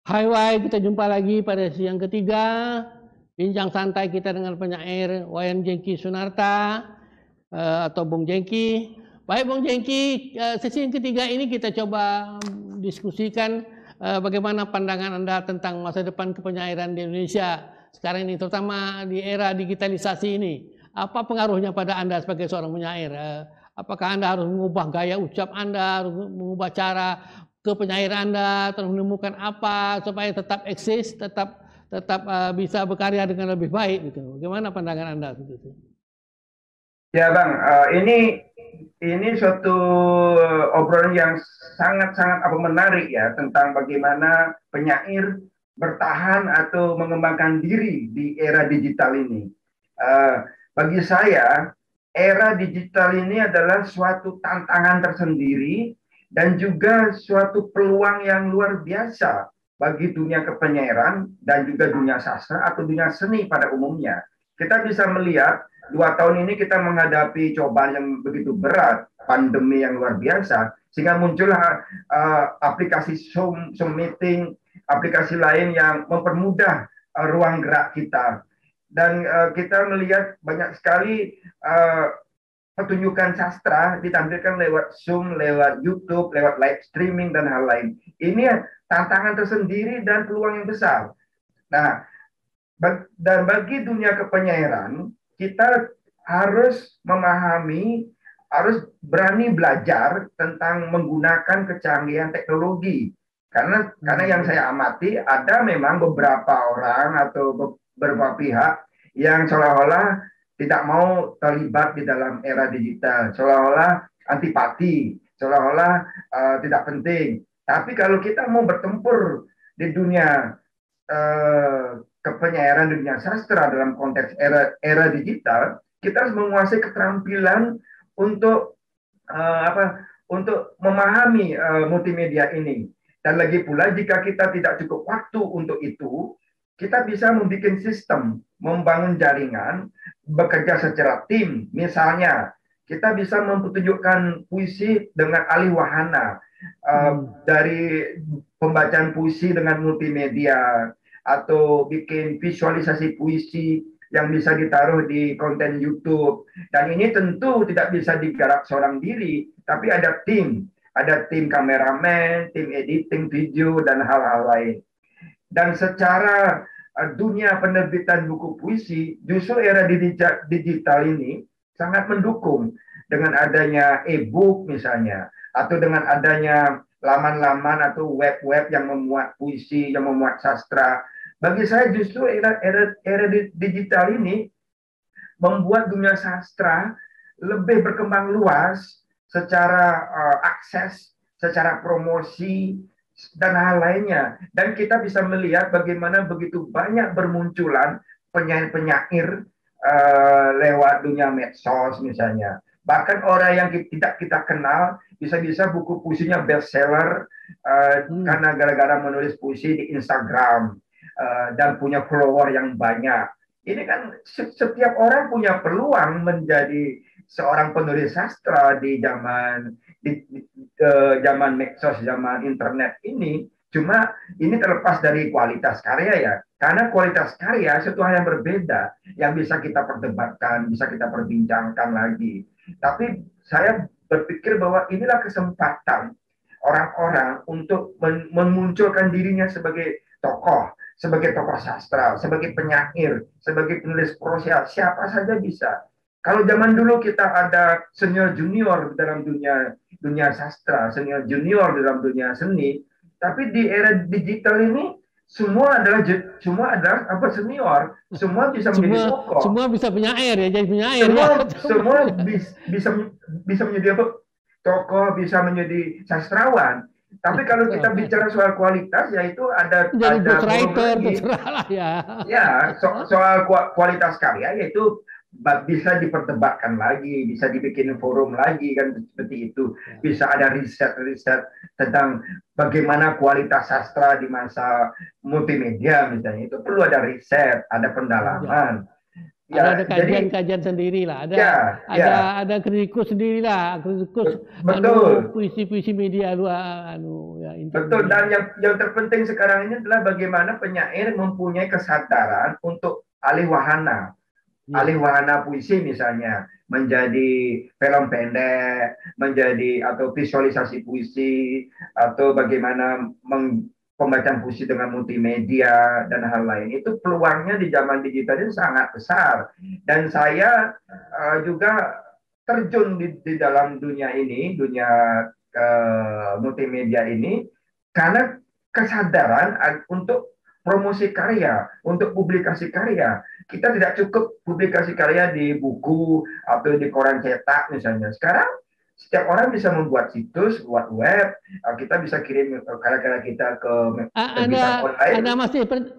Hai, kita jumpa lagi pada sesi yang ketiga. Bincang santai kita dengan penyair Wayan Jengki Sunarta atau Bung Jengki. Baik Bung Jengki, sesi yang ketiga ini kita coba diskusikan bagaimana pandangan Anda tentang masa depan kepenyairan di Indonesia sekarang ini, terutama di era digitalisasi ini. Apa pengaruhnya pada Anda sebagai seorang penyair? Apakah Anda harus mengubah gaya ucap Anda, harus mengubah cara kepenyair Anda, terus menemukan apa supaya tetap eksis, tetap bisa berkarya dengan lebih baik gitu. Bagaimana pandangan Anda begitu? Ya Bang, ini suatu obrolan yang sangat-sangat menarik ya tentang bagaimana penyair bertahan atau mengembangkan diri di era digital ini. Bagi saya, era digital ini adalah suatu tantangan tersendiri dan juga suatu peluang yang luar biasa bagi dunia kepenyairan dan juga dunia sastra atau dunia seni pada umumnya. Kita bisa melihat 2 tahun ini kita menghadapi cobaan yang begitu berat, pandemi yang luar biasa, sehingga muncullah aplikasi Zoom meeting, aplikasi lain yang mempermudah ruang gerak kita. Dan kita melihat banyak sekali pertunjukan sastra ditampilkan lewat Zoom, lewat YouTube, lewat live streaming, dan hal lain. Ini tantangan tersendiri dan peluang yang besar. Nah, dan bagi dunia kepenyairan, kita harus memahami, harus berani belajar tentang menggunakan kecanggihan teknologi. Karena yang saya amati, ada memang beberapa orang atau beberapa pihak yang seolah-olah tidak mau terlibat di dalam era digital, seolah-olah antipati, seolah-olah tidak penting. Tapi kalau kita mau bertempur di dunia kepenyairan dunia sastra dalam konteks era digital, kita harus menguasai keterampilan untuk untuk memahami multimedia ini. Dan lagi pula jika kita tidak cukup waktu untuk itu, kita bisa membuat sistem, membangun jaringan, bekerja secara tim. Misalnya, kita bisa mempertunjukkan puisi dengan alih wahana, dari pembacaan puisi dengan multimedia, atau bikin visualisasi puisi yang bisa ditaruh di konten YouTube. Dan ini tentu tidak bisa digarap seorang diri, tapi ada tim kameramen, tim editing video, dan hal-hal lain. Dan secara dunia penerbitan buku puisi, justru era digital ini sangat mendukung dengan adanya e-book misalnya, atau dengan adanya laman-laman atau web-web yang memuat puisi, yang memuat sastra. Bagi saya justru era digital ini membuat dunia sastra lebih berkembang luas secara akses, secara promosi, dan hal lainnya. Dan kita bisa melihat bagaimana begitu banyak bermunculan penyair-penyair lewat dunia medsos misalnya. Bahkan orang yang tidak kita kenal, bisa-bisa buku puisinya bestseller karena gara-gara menulis puisi di Instagram dan punya follower yang banyak. Ini kan setiap orang punya peluang menjadi seorang penulis sastra di zaman medsos, zaman internet ini. Cuma ini terlepas dari kualitas karya ya. Karena kualitas karya itu hal yang berbeda, yang bisa kita perdebatkan, bisa kita perbincangkan lagi. Tapi saya berpikir bahwa inilah kesempatan orang-orang untuk memunculkan dirinya sebagai tokoh sastra, sebagai penyair, sebagai penulis prosa, siapa saja bisa. Kalau zaman dulu kita ada senior junior dalam dunia sastra, senior junior dalam dunia seni, tapi di era digital ini semua adalah senior, semua bisa menjadi tokoh, semua bisa penyair ya, jadi penyair semua bisa menjadi tokoh, bisa menjadi sastrawan. Tapi kalau kita bicara soal kualitas, yaitu ada writer, soal kualitas karya, yaitu bisa diperdebatkan lagi, bisa dibikin forum lagi kan, seperti itu. Bisa ada riset tentang bagaimana kualitas sastra di masa multimedia misalnya, itu perlu ada riset, ada pendalaman. Ada Ya, jadi kajian-kajian sendiri lah, ya, ya, ada kritikus sendiri lah, kritikus betul. puisi-puisi media luar ya Betul, inti-intinya. dan yang terpenting sekarang ini adalah bagaimana penyair mempunyai kesadaran untuk alih Ya. wahana puisi misalnya, menjadi film pendek, menjadi atau visualisasi puisi, atau bagaimana pembacaan puisi dengan multimedia dan hal lain. Itu peluangnya di zaman digital ini sangat besar. Dan saya juga terjun di dalam dunia ini, dunia multimedia ini, karena kesadaran untuk promosi karya, untuk publikasi karya. Kita tidak cukup publikasi karya di buku atau di koran cetak misalnya. Sekarang setiap orang bisa membuat situs, buat web, kita bisa kirim karya-karya kita ke terbitan Anda online.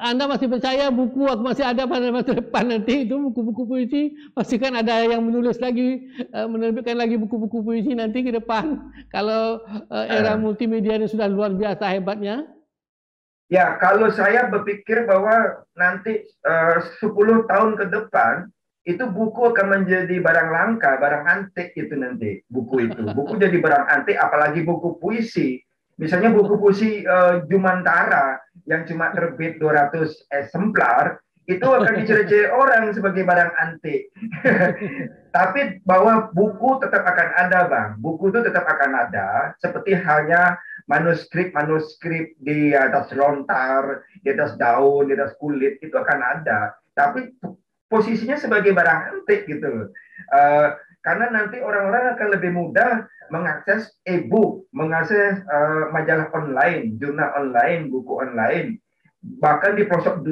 Anda masih percaya buku masih ada pada masa depan nanti itu buku-buku puisi pasti kan ada yang menulis lagi menerbitkan lagi buku-buku puisi nanti ke depan kalau era Uh, multimedia ini sudah luar biasa hebatnya. Ya, kalau saya berpikir bahwa nanti 10 tahun ke depan, itu buku akan menjadi barang langka, barang antik itu nanti, buku itu. Buku jadi barang antik, apalagi buku puisi. Misalnya buku puisi Jumantara yang cuma terbit 200 eksemplar, itu akan dicari-cari orang sebagai barang antik. Tapi bahwa buku tetap akan ada, Bang. Buku itu tetap akan ada, seperti halnya manuskrip di atas lontar, di atas daun, di atas kulit, itu akan ada. Tapi posisinya sebagai barang antik gitu. Uh, karena nanti orang-orang akan lebih mudah mengakses e-book, mengakses majalah online, jurnal online, buku online. Bahkan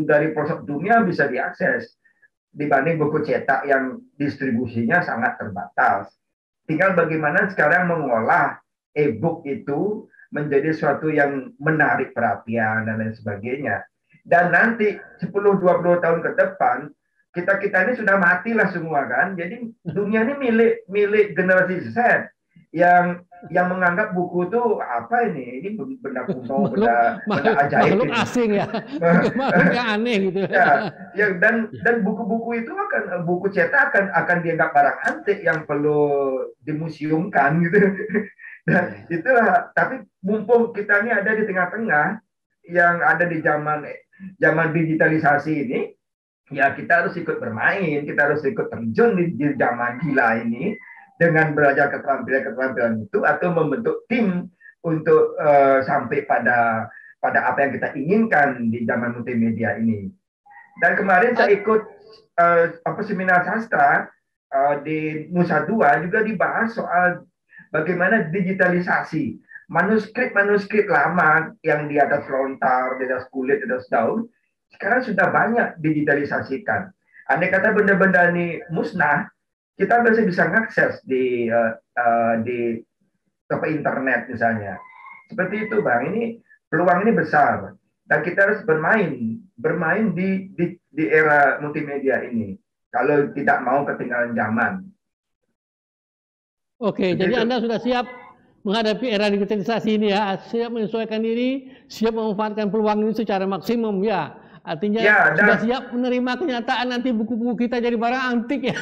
dari pelosok dunia bisa diakses dibanding buku cetak yang distribusinya sangat terbatas. Tinggal bagaimana sekarang mengolah e-book itu menjadi sesuatu yang menarik perhatian dan lain sebagainya. Dan nanti 10-20 tahun ke depan, kita ini sudah matilah semua kan. Jadi dunia ini milik generasi Z yang menganggap buku itu apa ini benda kuno, benda ajaib makhluk ini. asing ya, makhluk yang aneh gitu. Ya, dan buku-buku itu buku cetak akan dianggap barang antik yang perlu dimuseumkan gitu. Dan itulah, tapi mumpung kita ini ada di tengah-tengah yang ada di zaman digitalisasi ini, ya kita harus ikut bermain, kita harus ikut terjun di zaman gila ini dengan belajar keterampilan-keterampilan itu atau membentuk tim untuk sampai pada apa yang kita inginkan di zaman multimedia ini. Dan kemarin saya ikut seminar sastra di Nusa Dua juga dibahas soal bagaimana digitalisasi manuskrip lama yang di atas lontar, di atas kulit, di atas daun, sekarang sudah banyak digitalisasikan. Andai kata benda-benda ini musnah, kita masih bisa mengakses di toko internet misalnya. Seperti itu, Bang. Ini peluang ini besar dan kita harus bermain di era multimedia ini. Kalau tidak mau ketinggalan zaman. Oke, Seperti jadi itu. Anda sudah siap menghadapi era digitalisasi ini ya, siap menyesuaikan diri, siap memanfaatkan peluang ini secara maksimum ya. Artinya Ya, sudah dan siap menerima kenyataan nanti buku-buku kita jadi barang antik ya.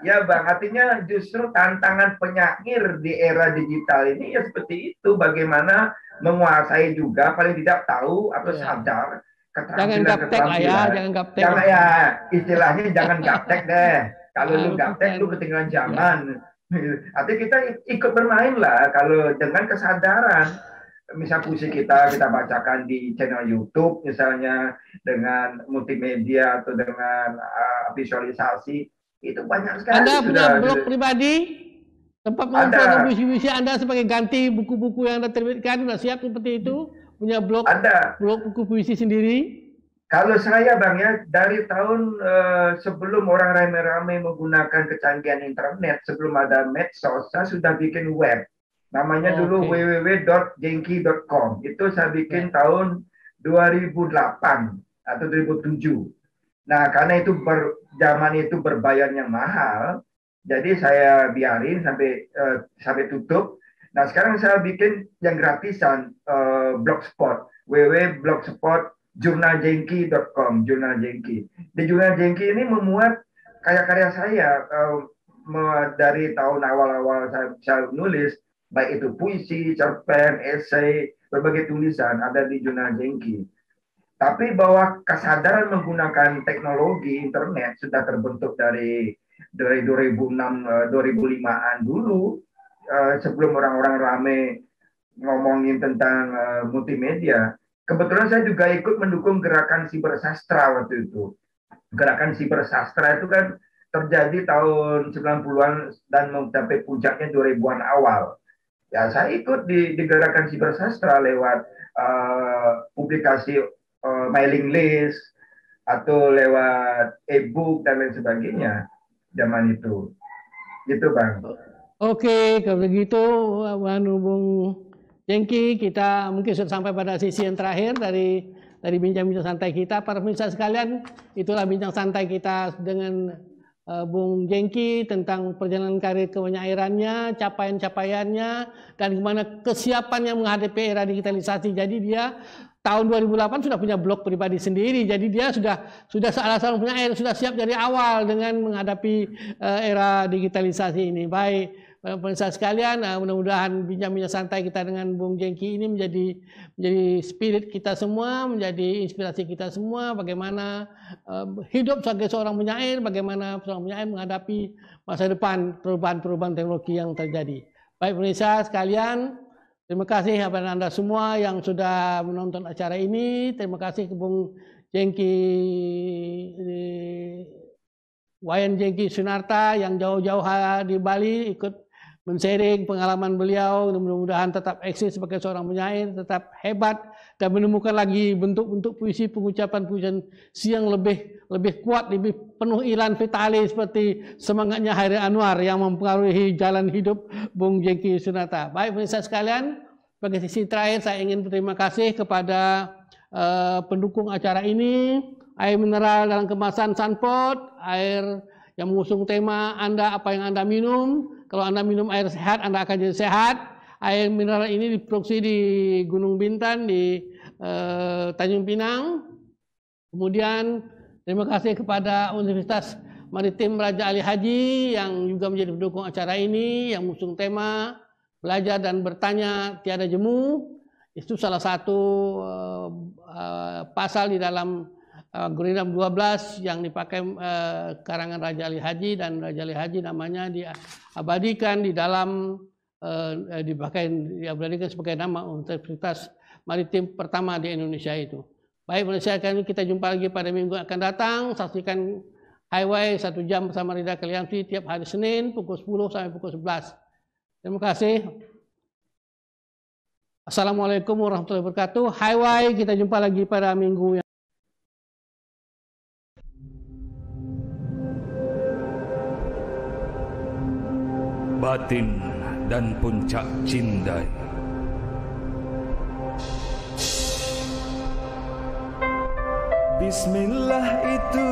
ya, Bang. Artinya justru tantangan penyair di era digital ini ya seperti itu. Bagaimana menguasai juga, paling tidak tahu atau Ya. sadar Jangan gaptek lah ya, keterampilan-keterampilan. jangan gaptek. Jangan ya, istilahnya jangan gaptek deh. Kalau lu gaptek, lu ketinggalan Ya. zaman. Artinya kita ikut bermain lah kalau dengan kesadaran. Misal puisi kita bacakan di channel YouTube misalnya dengan multimedia atau dengan visualisasi itu banyak sekali Anda punya blog sudah pribadi, tempat mengumpulkan ada puisi-puisi Anda sebagai ganti buku-buku yang Anda terbitkan, sudah siap seperti itu? Punya blog ada. buku puisi sendiri? Kalau saya Bang ya dari tahun sebelum orang ramai-ramai menggunakan kecanggihan internet, sebelum ada medsos, saya sudah bikin web. Namanya dulu www.jengki.com. Itu saya bikin tahun 2008 atau 2007. Nah, karena itu zaman itu berbayarnya mahal, jadi saya biarin sampai tutup. Nah, sekarang saya bikin yang gratisan blogspot, www.blogspot jurnaljenki.com, Jurnal Jenki. Di Jurnal Jenki ini memuat karya-karya saya dari tahun awal-awal saya nulis, baik itu puisi, cerpen, esai, berbagai tulisan ada di Jurnal Jenki. Tapi bahwa kesadaran menggunakan teknologi internet sudah terbentuk dari 2006, 2005-an dulu, sebelum orang-orang rame ngomongin tentang multimedia. Kebetulan saya juga ikut mendukung gerakan sibersastra waktu itu. Gerakan sibersastra itu kan terjadi tahun 90-an dan mencapai puncaknya 2000-an awal. Ya, saya ikut di gerakan sibersastra lewat publikasi mailing list atau lewat e-book dan lain sebagainya zaman itu. Gitu, Bang. Oke, kalau begitu Bung Jenki, kita mungkin sudah sampai pada sisi yang terakhir dari bincang-bincang santai kita. Para pemirsa sekalian, itulah bincang santai kita dengan Bung Jenki tentang perjalanan karir kepenyairannya, capaian-capaiannya, dan gimana kesiapannya menghadapi era digitalisasi. Jadi dia tahun 2008 sudah punya blog pribadi sendiri. Jadi dia sudah salah seorang penyair, sudah siap dari awal dengan menghadapi era digitalisasi ini. Baik, pemirsa sekalian, mudah-mudahan bincang-bincang santai kita dengan Bung Jenki ini menjadi spirit kita semua, menjadi inspirasi kita semua, bagaimana hidup sebagai seorang penyair, bagaimana seorang penyair menghadapi masa depan perubahan-perubahan teknologi yang terjadi. Baik pemirsa sekalian, terima kasih kepada Anda semua yang sudah menonton acara ini. Terima kasih ke Bung Jenki, Wayan Jenki Sunarta yang jauh-jauh di Bali ikut men-sharing pengalaman beliau. Mudah-mudahan tetap eksis sebagai seorang penyair, tetap hebat dan menemukan lagi bentuk-bentuk puisi, pengucapan yang lebih kuat, lebih penuh ilan vitalis seperti semangatnya Hairi Anwar yang mempengaruhi jalan hidup Bung Jenki Sunarta. Baik pemirsa sekalian, sebagai sisi terakhir saya ingin berterima kasih kepada pendukung acara ini, air mineral dalam kemasan Sunpot, air yang mengusung tema Anda apa yang Anda minum. Kalau Anda minum air sehat, Anda akan jadi sehat. Air mineral ini diproduksi di Gunung Bintan, di Tanjung Pinang. Kemudian terima kasih kepada Universitas Maritim Raja Ali Haji yang juga menjadi pendukung acara ini, yang mengusung tema belajar dan bertanya tiada jemu. Itu salah satu pasal di dalam Gurinam 12 yang dipakai karangan Raja Ali Haji, dan Raja Ali Haji namanya diabadikan di dalam diabadikan sebagai nama Universitas Maritim pertama di Indonesia itu. Baik, Malaysia, kita jumpa lagi pada minggu akan datang. Saksikan Highway 1 jam bersama Rida Kalianti tiap hari Senin pukul 10 sampai pukul 11. Terima kasih. Assalamualaikum warahmatullahi wabarakatuh. Highway, kita jumpa lagi pada minggu yang batin dan puncak cindai. Bismillah itu